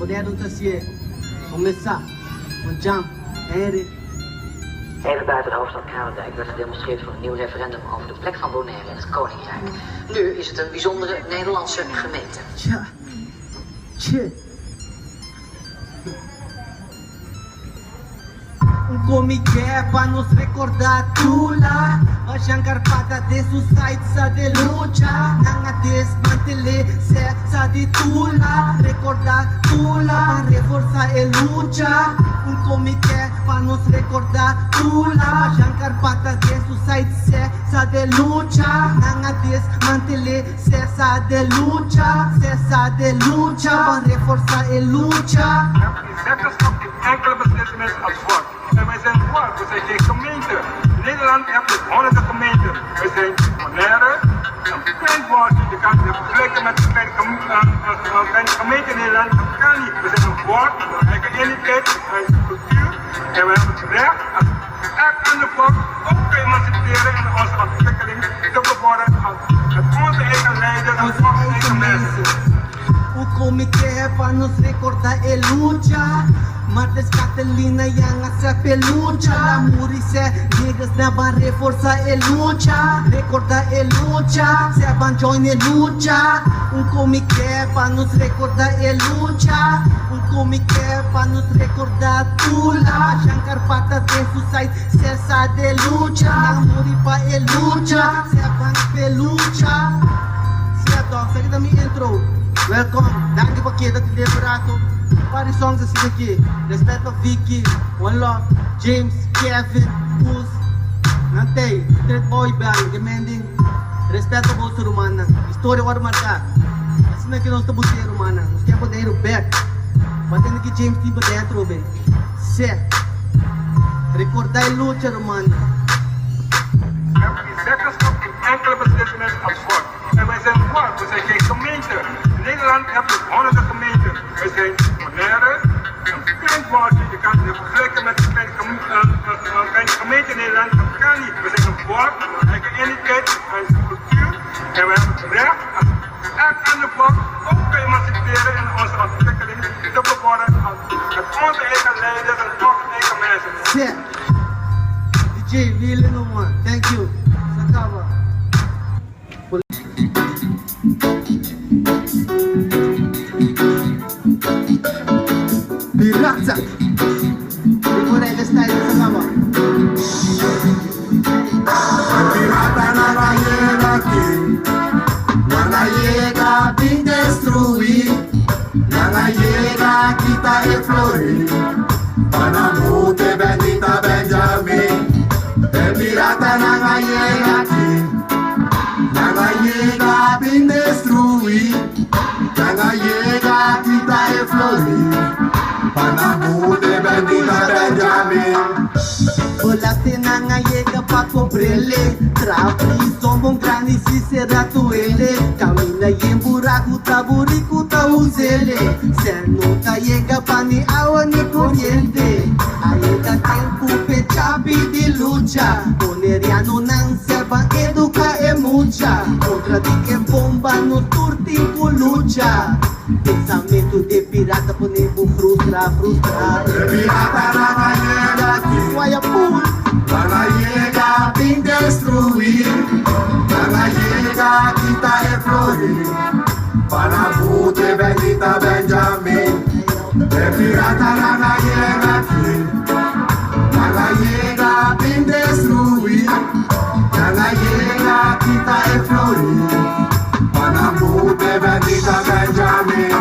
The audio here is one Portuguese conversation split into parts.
Poder dossier. Começar. Jam. Henry. Even buiten de hoofdstad Kralendijk werd gedemonstreerd voor een nieuw referendum over de plek van Bonaire in het Koninkrijk. Nu is het een bijzondere Nederlandse gemeente. Tja. Um comitê pra nos recordar Tula. Hoje a carpata de suicide de luta. Nanga desmanteler cessa de Tula. Recordar Tula, reforçar a luta. Um comitê pra nos recordar Tula. Hoje a carpata de suicide cessa de luta. Nanga desmanteler cessa de luta. Cessa de luta, pra reforçar a luta. Enkele beslissingen als volk. En wij zijn volk, we zijn geen gemeente. In Nederland heb je honderden gemeenten. We zijn Bonaire, een klein woordje. Je kan het vergelijken met een kleine gemeente in Nederland. Dat kan niet. We zijn een volk, een eigen identiteit, een eigen cultuur. En we hebben het recht als elk ander volk ook te emanciperen in onze ontwikkeling te bevorderen met onze eigen leiders en onze eigen mensen. O comitê é pra nos recordar a luta. Martes Catalina yang asa pelucha. La murise niggas na ban reforçar a luta. Recordar a luta, se ban join a luta. Comitê pra nos recordar a luta. Comitê pra nos recordar Tula. Shankar Pata de suicide, cessa de luta. La muri pa a luta, se ban pelucha. Se a dog, segue da minha intro. Welcome, danke voor keer dat je liberato. Party songs assim aqui. Respeito a Vicky, One Love, James, Kevin, Pus. Nantei, Street Boy Band, demanding. Respeito a bolsa romana. História vai marcar. Assim que nós estamos ser romana. Nós queremos poder ir o pé. Batendo que James tipo dentro, bem. Sé. Recordar a luta romana. Enkele beslissingen als volk. En wij zijn volk, we zijn geen gemeente. In Nederland heb je honderden gemeenten. We zijn Bonaire, een klein woordje. Je kan het vergelijken met een kleine gemeente in Nederland. Dat kan niet. We zijn een volk, een eigen identiteit, een eigen cultuur. En we hebben het recht als elk ander volk ook te emanciperen in onze ontwikkeling te bevorderen met onze eigen leiders en onze eigen mensen. Yeah. DJ, really no man. Thank you. Sakaba. Pirata. Decorega style Sakaba. Pirata nada llega aquí, nada llega a destruir, nada llega a quitar el florir. Panamute bendita Benjamin, el pirata nada llega aquí, nada llega a destruir, nada llega a quitar el florir. Panamute bendita Benjamin. Volaste nanga llega pa comprele. Trafi sombong grani si será tuele. Camina y en buraco taburico ta uzele. Se nunca llega pa ni agua ni corriente. Ainda tempo pechapi de lucha. Boneriano nang seba educa e mucha. Contra di que bomba no turtin com lucha. Pensamento de pirata ponemos frustrar. Pirata nada llega aquí, Guayapul. nada llega a destruir, nada llega a quitar el florir. Panamute bendita Benjamin, el pirata nada llega aquí, nada llega a destruir, nada llega a quitar el florir. Panamute bendita Benjamin.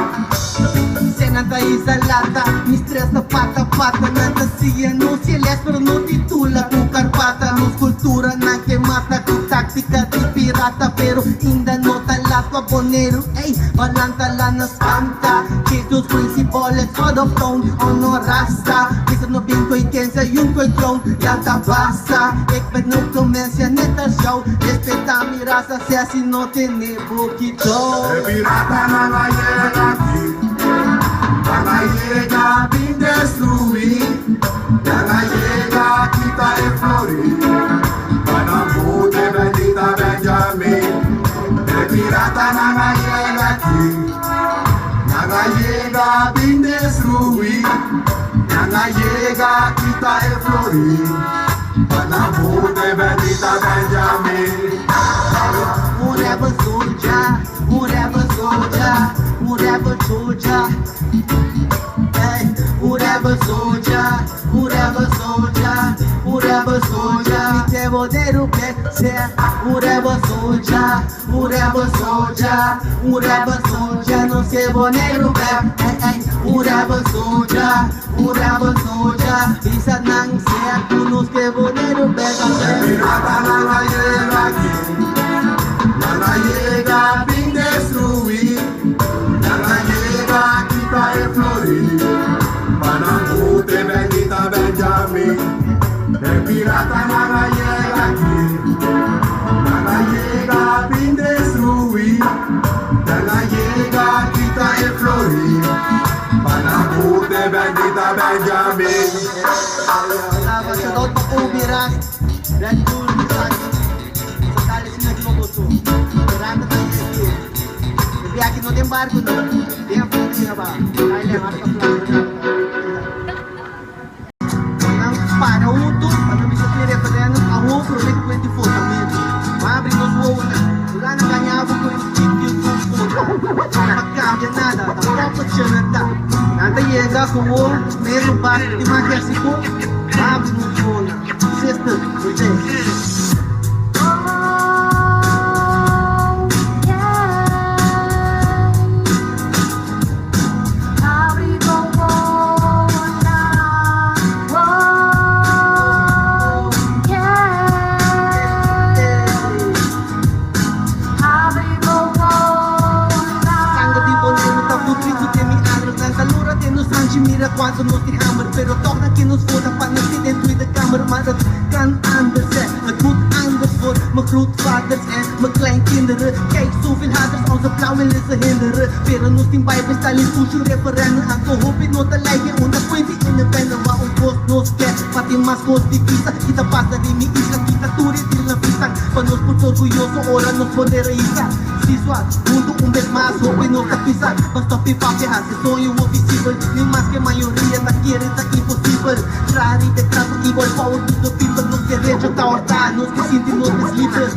Senata isolata, mi stressa pata. Nanta sia, no se les pero no titula. Tu carpata, nos cultura, na que mata. Tu táctica de pirata, pero ainda no talapa bonero. Ey, balanta la na espanta. Que tus principales, todo phone, o no rasta. Isa no bien coi kensa, yung coi tron, yanta basta. Ik ben no comencia, neta show. Respeta mi raza, se así no tiene poquito. El pirata nada llega aquí, nada llega a destruir, nada llega a quitar el florir. Panamute bendita Benjamin, el pirata nada llega aquí, nada llega bin destruir, nanga llega kita e florir, panahon de Benita Benjamin. Forever soldier, forever soldier, forever soldier. Hey, forever soldier, forever soldier, forever soldier. Mi te poder ser forever soldier, forever soldier, forever soldier. No se poner hey, hey, forever soldier, forever soldier. Bisa nang ser kunos ke poder Pirata nanga llega aquí, nanga llega bin destruir, nanga llega kita e florir, panahon de Benita Benjamin. Pirata nanga llega aquí, nanga llega bin destruir, nanga llega kita e florir, panahon de Benita Benjamin. Laban sa daot pag-umiras, Red Bull Misan, sa talis na gimabuto. Marami tayo ito. Nabiyakin mo din barko na. Di ang pwede na ba? Kaya lang, harap ang plano na. Nang panauto, panabis at nire, padayan ng aho, Promet 24, tamid. Mabring nos wowa na. Wala na kanyabo ko yung chip yung kumpura. Pagkakyan nada, tapos at siya nagda. Nantayega ko wo, meron ba di magyasi ko? Mabring nos wowa na. Sister, reject. Mira cuando nos dejamos, pero toca que nos votan para nos dentro de kamer. Maar het kan anders zijn, het moet anders worden. Mijn grootvaders en mijn kleinkinderen, kijk zoveel haters onze blauw willen ze hinderen. Pero nos tin bij bestalling push referendum. Ang kohopin no talagay una 20 independent. Wa un post nos get, pati mas cos divisa. Kita pasa de mi isla, kita turi din la pisang. Pa nos puto orgulloso, ahora nos poder reír. Siswa, mundo un vez más, joven no tapizar. Basta pipapi hace sonho o visible. Ni más que mayoría ta quiere, ta imposible. Traer y te trato igual power to the people. Nos que derecho ta horta, nos que sienten nos deslibre.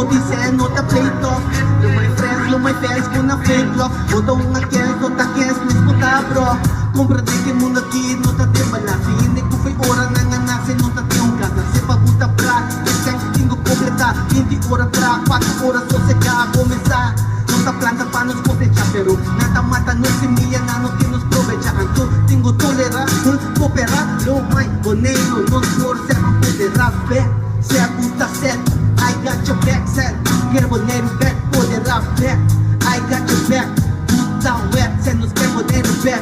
Dicen no te pleito. Lo my friends con una fake love. Boto un aquel, no te quieres, please puta bro. Comprate que mundo aquí no te te balasi. Hindi ko fay ora nanganase, no te te un gana. Se paguta pra, isang tingo completa. Hindi ora tra, 4 horas o se ka comenzar. No te planta pa nos cosecha, pero nada mata no semilla, no que nos provecha. Anto tengo tolera, coopera. Lo my bonero, no por ser un de rap, se apunta set. I got your back, set. Get a name back for the rap back. I got your back. Put down wet, send us get a name back.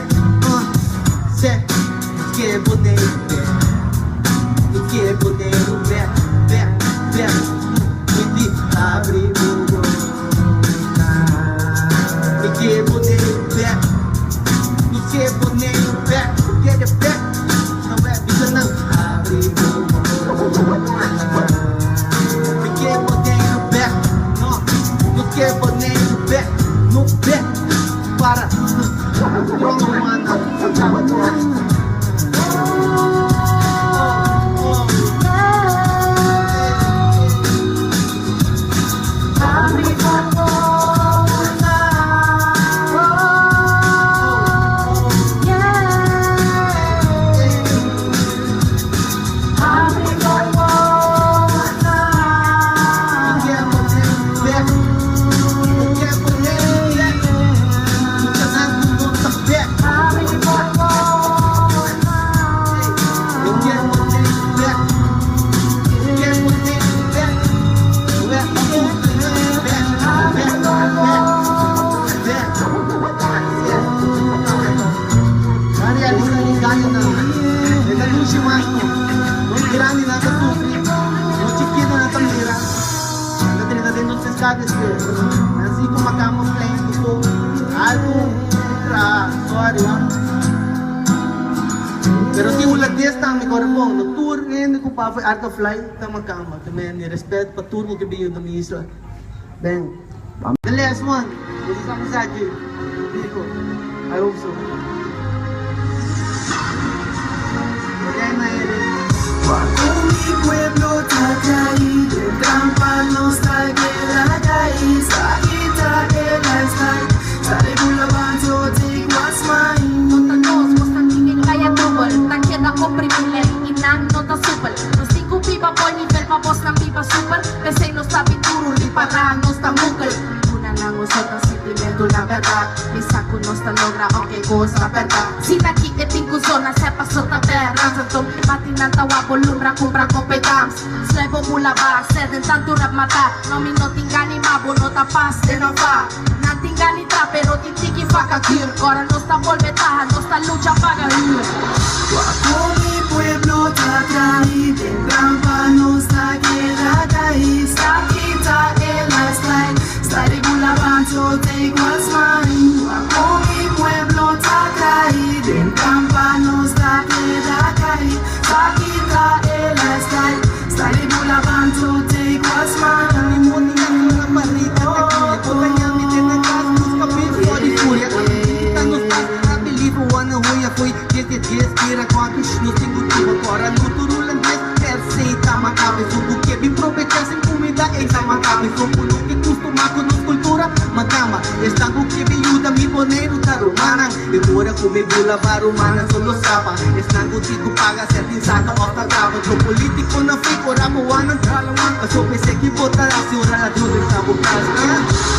Set. Get a name back. Get a name back, back, back. Hindi abri mo. Get a name back. Get a name back. Get it back. No way, bisa nang abri mo. Que poner no pé, para como mana. después. Así como acabamos playing algo sorry. Pero si ulat dia está mi corpo, no tour ngayon ko pa art of flight tama kama. Também respeito para tour que biyo da ministra. Bang. The last one. This is ang message. Biko. I hope so. Okay na yun. Bajo mi pueblo Tacayide, Campanos Tagueragay, Sakita el lifestyle, Sari Bulabanto, take what's mine. Nota 2, basta tingin kaya trouble. Takyan ako privilege, inang nota super. Los 5 pipa por nivel pa boss ng pipa super. Kasi no sabi turo, riparang no sta mukal. Una lang usot ang sentimiento la verdad. Isa ko no sta logra, okay ko sa verdad. Si nakikiting ko zona, sepa sa taberna. Santo, pati ng tawa ko, lumra kumbra ko pedams. Slevo mula ba, seden tanto rap mata. No mi no tingani mabo, no tapas de no va. Tingani tra, pero titiki fa kakir. Ahora no está volvetaja, no está lucha para ir. Bajo mi pueblo Tacayide, Campanos Tagueragay, Sakita el lifestyle, Sari Bulabanto, take what's mine. Bajo mi pueblo Tacayide, Campanos Tagueragay, Sakita el lifestyle, Sari Bulabanto, take what's mine. Foi desde tira quantos no singo tipo agora no turulan receita macabre suco que bem provecha sem comida essa macabre suco no que costuma com nos cultura macama está com que viuda mi boneiro da romana e agora come bula barumana solo sapa está com tico paga certa saca off acaba pro político na fico rabuana a so pensei que botar a ciudad la tudo está botando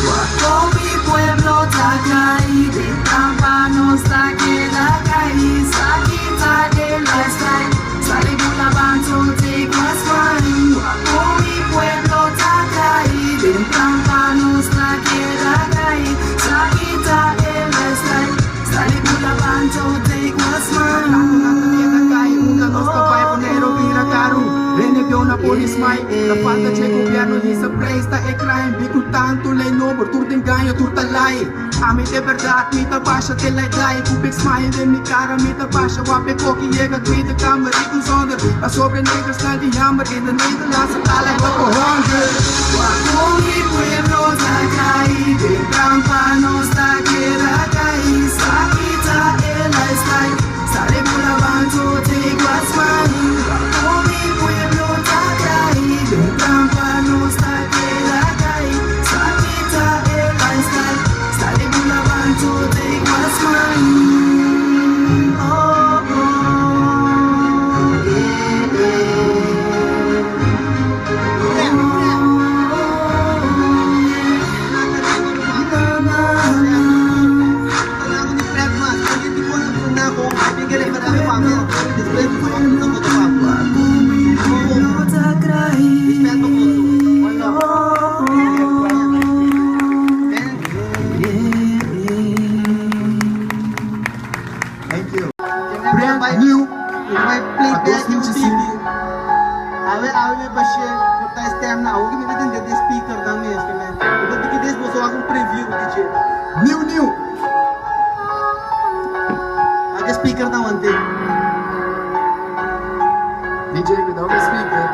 Bajo mi pueblo Tacayide, Campanos Tagueragay, Sakita el lifestyle, Sari Bulabanto, take what's mine. Bajo mi pueblo Tacayide, Campanos Tagueragay, Sakita el lifestyle, Sari Bulabanto, take what's mine. Na polis mai, na falta de governo e essa presta é crime. Bico tanto lei novo, tur tem ganho, tur tá lai. A mim de verdade, me tá baixa te lei dai. Cubex mai de mi cara, me tá baixa. Wape koki llega, tweede kamer, ik een zonder. A sobre negros na die hammer, in de Nederlandse taal en wat gehonger. Bajo mi pueblo Tacayide, Campanos Tagueragay, Sakita el lifestyle, Sari Bulabanto, take what's mine. Bajo mi pueblo Tacayide, Campanos Tagueragay, Sakita el lifestyle, Sari Bulabanto, take what's mine. Oh, oh, yeah, brand new my play back in TV आवे बशे होता स्टैम ना होगी मेरे दिन दे स्पीकर दा में इसके में तो दिखे देश बोसो आगु प्रीव्यू दीजिए new आगे स्पीकर दा वंते DJ without a speaker.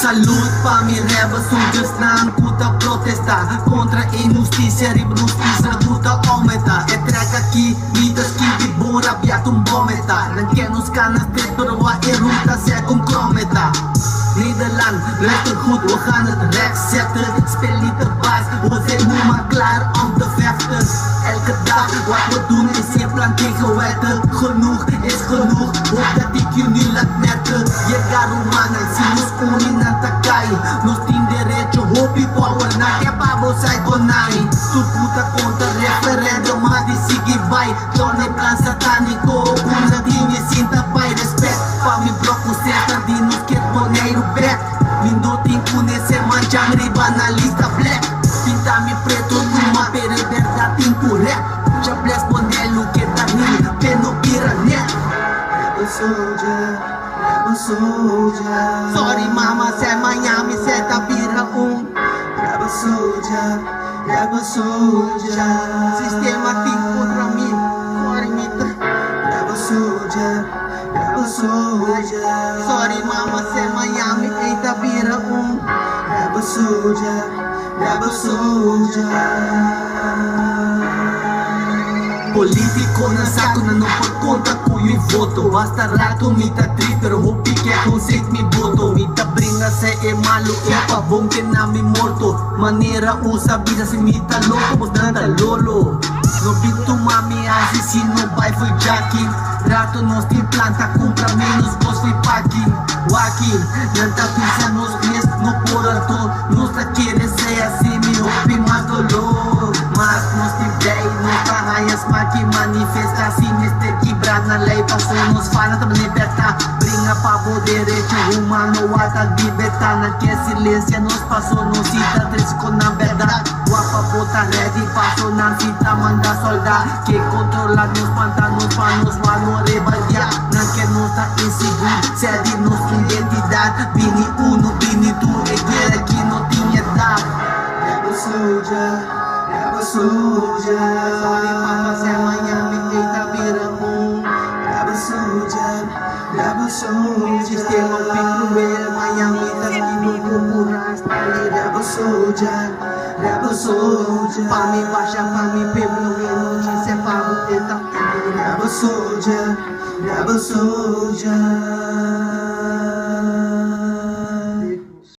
Salud pa mi reva sujos na puta protesta contra injustiça e injustiça puta aumenta e traga aqui vidas que de bora biato um bometa não quer nos canas de broa e ruta se comprometa Nederland blijft er goed, we gaan het recht zetten. Speel niet te baas, we zijn nu maar klaar om te vechten. Elke dag wat we doen is je plan tegen wetten. Genoeg is genoeg, hoop dat ik je nu laat netten. Je gaat romanen, si nos unen aan Takay. Nos team derecho, hopi power na que babo sai konai. Tu puta contra referendum, mas de seguir vai. Torne plan satânico, una dinhe sinta pai. Respeito pa mi bloco certa de nos que boneiro back. Lindo tempo nesse manchang riba na lista black. Pinta-me preto numa verdade tempo rap. Já bless bonelo que tá rindo, peno pirané. Rebel soldier, rebel soldier. Sorry mama, se Miami, se tá vira soldier, rebel soldier. Systematic contra mim, Corimita. Rebel soldier, rebel soldier. Sorry mama, say Miami, eita vira Rebel soldier, rebel soldier. Politico na saco na não por conta com mi voto. Basta rato mi ta tri pero hopi que conceito mi voto. Mi ta bringa se é malo e pavão que na mi morto. Maneira usa vida se mi ta louco mas nada lolo. No pinto mami assassino vai foi jacking. Rato nos tem planta compra menos vos foi packing. Walking, nanta pisa nos pies no por alto. Nos ta quiere ser assim mi hopi mais dolor. Mas nos tem day, nos ta raias que manifesta assim neste quebrar na lei passou nos fala também libertar brinca para o direito humano a libertar na que silêncio nos passou nos cita três com a verdade guapa bota ready passou na cita manda soldar que controla nos pantanos para nos mano rebeldia na que nos tá inseguro cede nos identidade bini uno bini tu e guerra que não tinha dado Rebel soldier, rebel soldier. Rebel soldier, rebel soldier. Sistema cruel, Miami tas kinuko puras tali. Rebel soldier, rebel soldier. Pami basha, pami pueblo, energy se pago eta. Rebel soldier, rebel soldier.